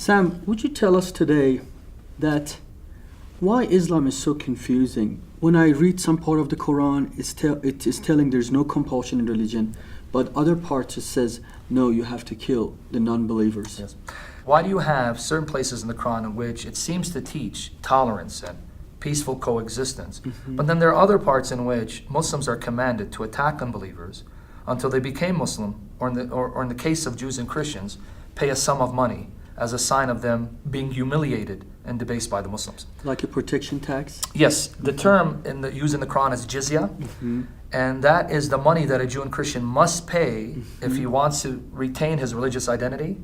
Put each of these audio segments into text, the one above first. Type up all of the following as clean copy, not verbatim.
Sam, would you tell us today that why Islam is so confusing? When I read some part of the Quran, it is telling there's no compulsion in religion, but other parts it says, no, you have to kill the non-believers. Yes. Why do you have certain places in the Quran in which it seems to teach tolerance and peaceful coexistence, but then there are other parts in which Muslims are commanded to attack unbelievers until they became Muslim, or in the case of Jews and Christians, pay a sum of money as a sign of them being humiliated and debased by the Muslims. Like a protection tax? Yes, the term used in the Quran is jizya, and that is the money that a Jew and Christian must pay if he wants to retain his religious identity.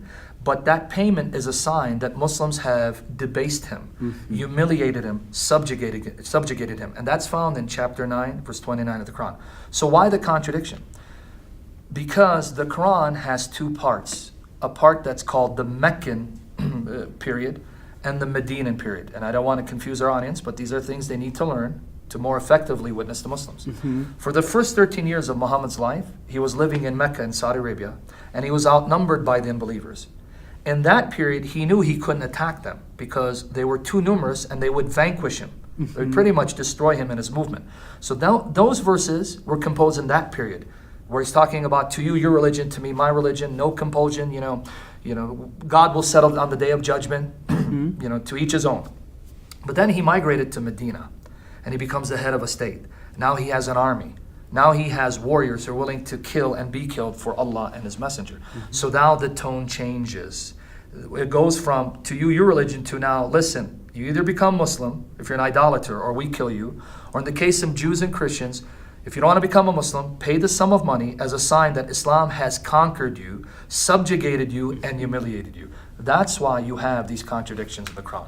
But that payment is a sign that Muslims have debased him, humiliated him, subjugated him. And that's found in chapter 9, verse 29 of the Quran. So why the contradiction? Because the Quran has two parts. A part that's called the Meccan period and the Medinan period. And I don't want to confuse our audience, but these are things they need to learn to more effectively witness the Muslims. For the first 13 years of Muhammad's life, he was living in Mecca in Saudi Arabia, and he was outnumbered by the unbelievers. In that period, he knew he couldn't attack them because they were too numerous and they would vanquish him. They would pretty much destroy him and his movement. So those verses were composed in that period, where he's talking about, to you your religion, to me my religion, no compulsion, you know, God will settle on the day of judgment, to each his own. But then he migrated to Medina, and he becomes the head of a state. Now he has an army. Now he has warriors who are willing to kill and be killed for Allah and His Messenger. So now the tone changes. It goes from, to you your religion, to now, listen, you either become Muslim, if you're an idolater, or we kill you. Or in the case of Jews and Christians, if you don't want to become a Muslim, pay the sum of money as a sign that Islam has conquered you, subjugated you, and humiliated you. That's why you have these contradictions in the Quran.